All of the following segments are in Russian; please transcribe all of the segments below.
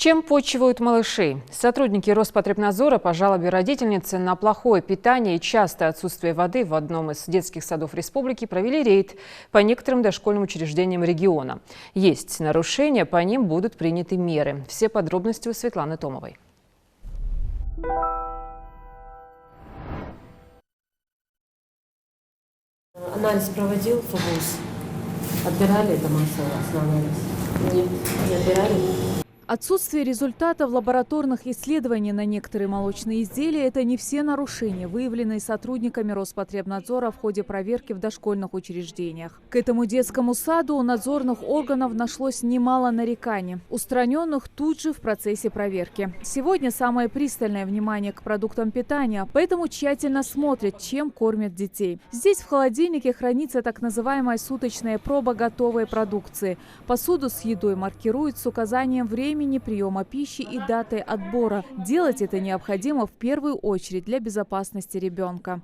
Чем почивают малышей? Сотрудники Роспотребнадзора по жалобе родительницы на плохое питание и частое отсутствие воды в одном из детских садов республики провели рейд по некоторым дошкольным учреждениям региона. Есть нарушения, по ним будут приняты меры. Все подробности у Светланы Томовой. Анализ проводил ФБУС. Отбирали это массово на анализ? Нет, не отбирали. Отсутствие результатов лабораторных исследований на некоторые молочные изделия – это не все нарушения, выявленные сотрудниками Роспотребнадзора в ходе проверки в дошкольных учреждениях. К этому детскому саду у надзорных органов нашлось немало нареканий, устраненных тут же в процессе проверки. Сегодня самое пристальное внимание к продуктам питания, поэтому тщательно смотрят, чем кормят детей. Здесь в холодильнике хранится так называемая суточная проба готовой продукции. Посуду с едой маркируют с указанием времени приема пищи и даты отбора. Делать это необходимо в первую очередь для безопасности ребенка.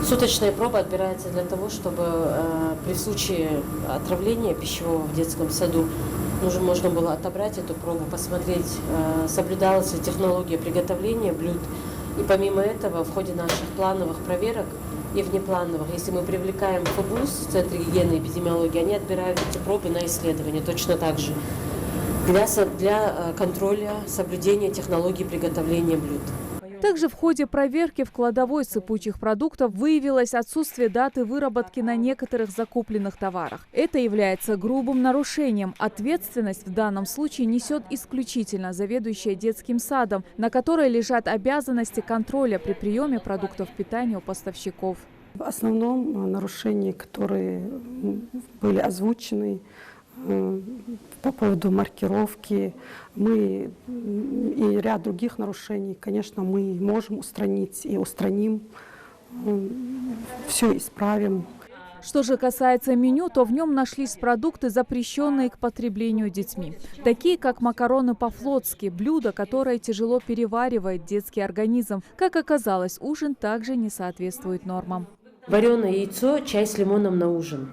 Суточная проба отбирается для того, чтобы при случае отравления пищевого в детском саду можно было отобрать эту пробу, посмотреть, соблюдалась ли технология приготовления блюд. И помимо этого, в ходе наших плановых проверок и внеплановых, если мы привлекаем ФБУС, Центр гигиены и эпидемиологии, они отбирают эти пробы на исследование точно так же. Для контроля соблюдения технологий приготовления блюд. Также в ходе проверки в кладовой сыпучих продуктов выявилось отсутствие даты выработки на некоторых закупленных товарах. Это является грубым нарушением. Ответственность в данном случае несет исключительно заведующая детским садом, на которой лежат обязанности контроля при приеме продуктов питания у поставщиков. В основном нарушения, которые были озвучены, по поводу маркировки, мы и ряд других нарушений, конечно, мы можем устранить и устраним, все исправим. Что же касается меню, то в нем нашлись продукты, запрещенные к потреблению детьми. Такие, как макароны по-флотски, блюдо, которое тяжело переваривает детский организм. Как оказалось, ужин также не соответствует нормам. Вареное яйцо, чай с лимоном на ужин.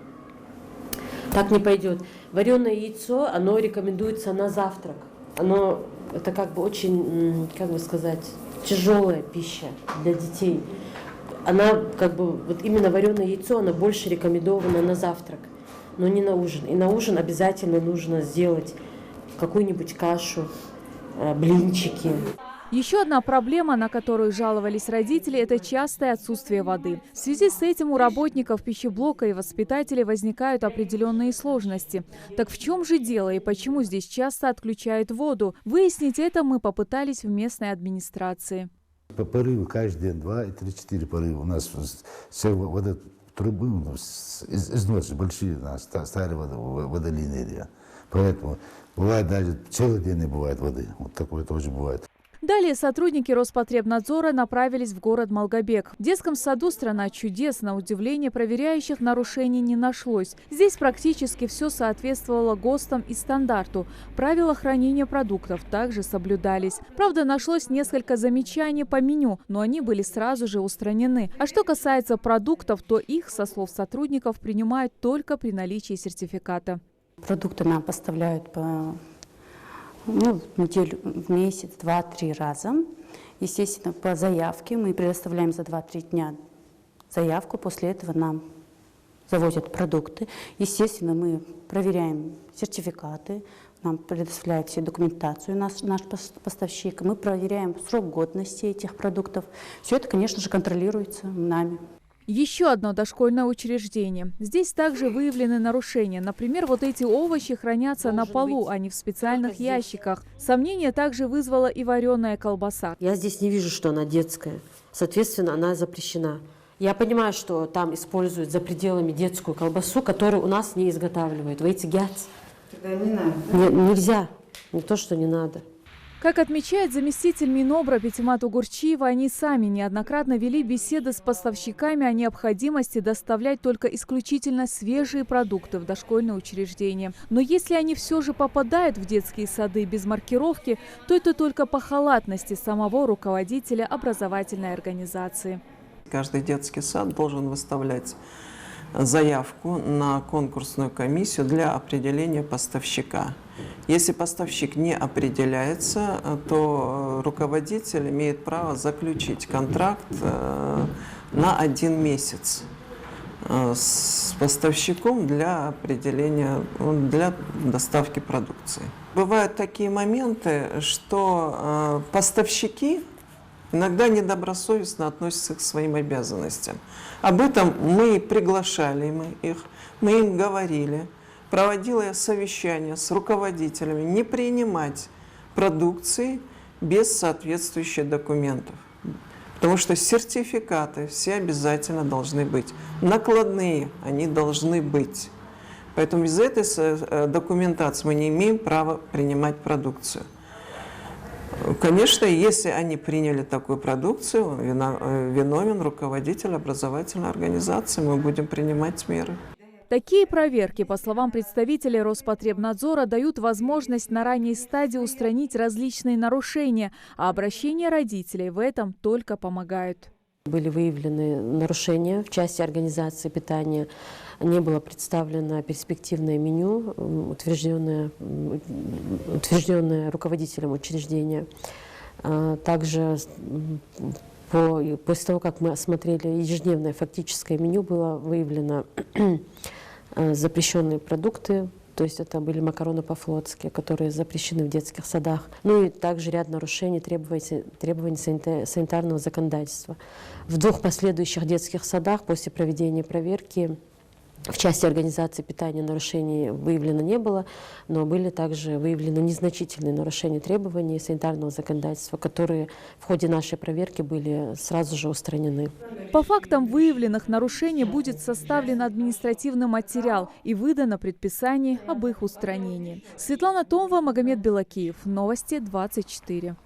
Так не пойдет. Вареное яйцо, оно рекомендуется на завтрак. Это как бы очень, как бы сказать, тяжелая пища для детей. Вот именно вареное яйцо, оно больше рекомендовано на завтрак, но не на ужин. И на ужин обязательно нужно сделать какую-нибудь кашу, блинчики. Еще одна проблема, на которую жаловались родители, это частое отсутствие воды. В связи с этим у работников пищеблока и воспитателей возникают определенные сложности. Так в чем же дело и почему здесь часто отключают воду? Выяснить это мы попытались в местной администрации. Порывы каждый день, 2 и 3-4 порыва. У нас все водотрубы износят большие, старые водолинии. Поэтому бывает даже целый день не бывает воды. Вот такое тоже бывает. Далее сотрудники Роспотребнадзора направились в город Малгобек. В детском саду «Страна чудес» на удивление проверяющих нарушений не нашлось. Здесь практически все соответствовало ГОСТам и стандарту. Правила хранения продуктов также соблюдались. Правда, нашлось несколько замечаний по меню, но они были сразу же устранены. А что касается продуктов, то их, со слов сотрудников, принимают только при наличии сертификата. Продукты нам поставляют в неделю, в месяц, 2-3 раза. Естественно, по заявке мы предоставляем за 2-3 дня заявку. После этого нам завозят продукты. Естественно, мы проверяем сертификаты, нам предоставляет всю документацию наш поставщик. Мы проверяем срок годности этих продуктов. Все это, конечно же, контролируется нами. Еще одно дошкольное учреждение. Здесь также выявлены нарушения. Например, вот эти овощи хранятся на полу, а не в специальных ящиках. Сомнения также вызвала и вареная колбаса. Я здесь не вижу, что она детская. Соответственно, она запрещена. Я понимаю, что там используют за пределами детскую колбасу, которую у нас не изготавливают. Вы эти гяц. Тогда не надо. Нельзя. Не то, что не надо. Как отмечает заместитель Минобра Пятимат Угурчиева, они сами неоднократно вели беседы с поставщиками о необходимости доставлять только исключительно свежие продукты в дошкольные учреждения. Но если они все же попадают в детские сады без маркировки, то это только по халатности самого руководителя образовательной организации. Каждый детский сад должен выставлять заявку на конкурсную комиссию для определения поставщика. Если поставщик не определяется, то руководитель имеет право заключить контракт на 1 месяц с поставщиком для определения, для доставки продукции. Бывают такие моменты, что поставщики иногда недобросовестно относятся к своим обязанностям. Об этом мы приглашали их, мы им говорили, проводила я совещания с руководителями не принимать продукции без соответствующих документов. Потому что сертификаты все обязательно должны быть. Накладные они должны быть. Поэтому без этой документации мы не имеем права принимать продукцию. Конечно, если они приняли такую продукцию, виновен руководитель образовательной организации, мы будем принимать меры. Такие проверки, по словам представителей Роспотребнадзора, дают возможность на ранней стадии устранить различные нарушения, а обращения родителей в этом только помогают. Были выявлены нарушения в части организации питания. Не было представлено перспективное меню, утвержденное руководителем учреждения. Также после того, как мы осмотрели ежедневное фактическое меню, было выявлено запрещенные продукты. То есть это были макароны по-флотски, которые запрещены в детских садах. Ну и также ряд нарушений требований санитарного законодательства. В 2 последующих детских садах после проведения проверки в части организации питания нарушений выявлено не было, но были также выявлены незначительные нарушения требований санитарного законодательства, которые в ходе нашей проверки были сразу же устранены. По фактам выявленных нарушений будет составлен административный материал и выдано предписание об их устранении. Светлана Томова, Магомед Белакиев. Новости 24.